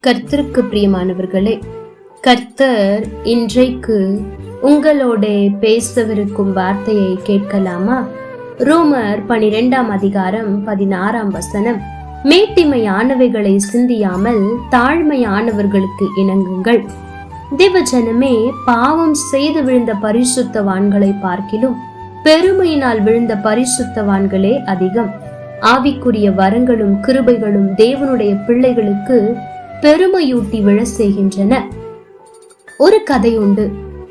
கர்த்தருக்கு பிரியமானவர்களே, கர்த்தர் இன்றைக்கு உங்களோட பேசவிருக்கும் வார்த்தையை கேட்கலாமா? ரோமர் 12ஆம் அதிகாரம் 16ஆம் வசனம். மேட்டிமையானவைகளை சிந்தியாமல் தாழ்மையானவர்களுக்கு இணங்குங்கள். தேவஜனமே, பாவம் செய்து விழுந்த பரிசுத்தவான்களை பார்க்கிலும் பெருமையினால் விழுந்த பரிசுத்தவான்களே அதிகம். ஆவிக்குரிய வரங்களும் கிருபைகளும் தேவனுடைய பிள்ளைகளுக்கு பெருமையூட்டி விழ செய்கின்றன. ஒரு கதை உண்டு.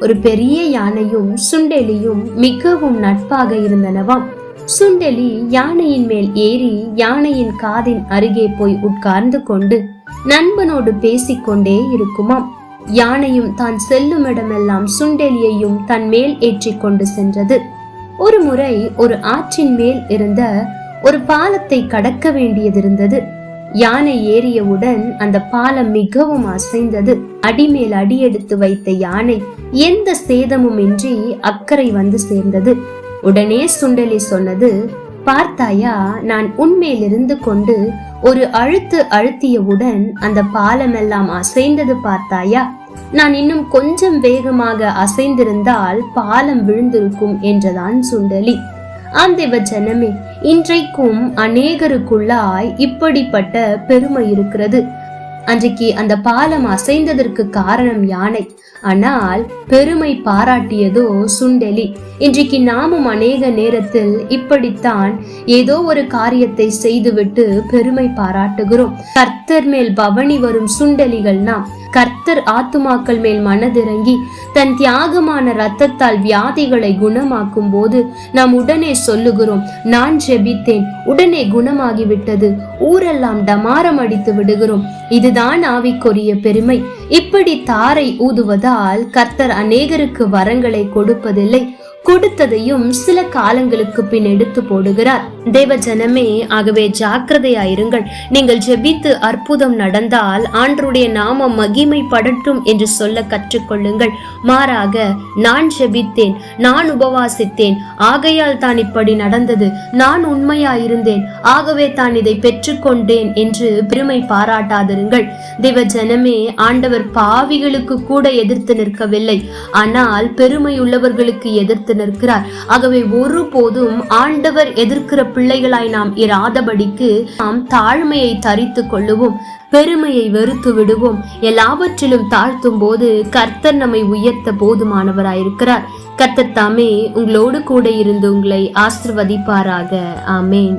ஒரு பெரிய யானையும் சுண்டெலியும் மிகவும் நட்பாக இருந்தனவாம். சுண்டெலி யானையின் மேல் ஏறி யானையின் காதின் அருகே போய் உட்கார்ந்து கொண்டு நண்பனோடு பேசிக்கொண்டே இருக்குமாம். யானையும் தான் செல்லும் இடமெல்லாம் சுண்டெலியையும் தன் மேல் ஏற்றி கொண்டு சென்றது. ஒரு முறை ஒரு ஆற்றின் மேல் இருந்த ஒரு பாலத்தை கடக்க வேண்டியதிருந்தது. யானை ஏறியவுடன் அந்த பாலம் மிகவும் அசைந்தது. அடிமேல் அடியெடுத்து வைத்த யானை எந்த சேதமும் இன்றி அக்கறை வந்து சேர்ந்தது. உடனே சுண்டெலி சொன்னது, பார்த்தாயா, நான் உன்மேல் இருந்து கொண்டு ஒரு அழுத்தியவுடன் அந்த பாலம் எல்லாம் அசைந்தது பார்த்தாயா? நான் இன்னும் கொஞ்சம் வேகமாக அசைந்திருந்தால் பாலம் விழுந்திருக்கும் என்றதான் சுண்டெலி. ஆந்தேவ ஜனமே, இன்றைக்கும் அநேகருக்குள்ளாய் இப்படிப்பட்ட பெருமை இருக்கிறது. அன்றைக்கு அந்த பாலம் அசைந்ததற்கு காரணம் யானை, ஆனால் பெருமை பாராட்டியதோ சுண்டெலி. இன்றைக்கு நாமும் அநேக நேரத்தில் இப்படித்தான் ஏதோ ஒரு காரியத்தை செய்துவிட்டு பெருமை பாராட்டுகிறோம். கர்த்தர் மேல் பவனி வரும் சுண்டெலிகள் நாம். கர்த்தர் ஆத்துமாக்கள் மேல் மனதிறங்கி தன் தியாகமான இரத்தத்தால் வியாதிகளை குணமாக்கும் போது நாம் உடனே சொல்லுகிறோம், நான் ஜெபித்தேன், உடனே குணமாகிவிட்டது, ஊரெல்லாம் டமாரம் அடித்து விடுகிறோம். இதுதான் ஆவிக்குரிய பெருமை. இப்படி தாரை ஊதுவதால் கர்த்தர் அநேகருக்கு வரங்களை கொடுப்பதில்லை. கொடுத்ததையும் சில காலங்களுக்கு பின் எடுத்து போடுகிறார். தேவ ஜனமே, ஆகவே ஜாக்கிரதையாயிருங்கள். நீங்கள் ஜெபித்து அற்புதம் நடந்தால் ஆண்டவருடைய நாமம் மகிமைப்படட்டும் என்று சொல்ல கற்றுக்கொள்ளுங்கள். மாறாக, நான் ஜெபித்தேன், நான் உபவாசித்தேன், ஆகையால் தான் இப்படி நடந்தது, நான் உண்மையாயிருந்தேன், ஆகவே தான் இதை பெற்றுக்கொண்டேன் என்று பெருமை பாராட்டாதிருங்கள். தேவ ஜனமே, ஆண்டவர் பாவிகளுக்கு கூட எதிர்த்து நிற்கவில்லை, ஆனால் பெருமையுள்ளவர்களுக்கு எதிர்த்து நிற்கிறார். ஆகவே ஒருபோதும் ஆண்டவர் எதிர்க்கிற பிள்ளைகளாய் நாம் இராதபடிக்கு நாம் தாழ்மையை தரித்து கொள்ளுவோம், பெருமையை வெறுத்து விடுவோம். எல்லாவற்றிலும் தாழ்த்தும் போது கர்த்தர் நம்மை உயர்த்த போதுமானவராயிருக்கிறார். கர்த்தர் தாமே உங்களோடு கூட இருந்து உங்களை ஆசீர்வதிப்பாராக. ஆமேன்.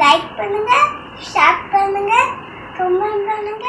லைக் பண்ணுங்க, ஷேர் பண்ணுங்க, கமெண்ட் பண்ணுங்க.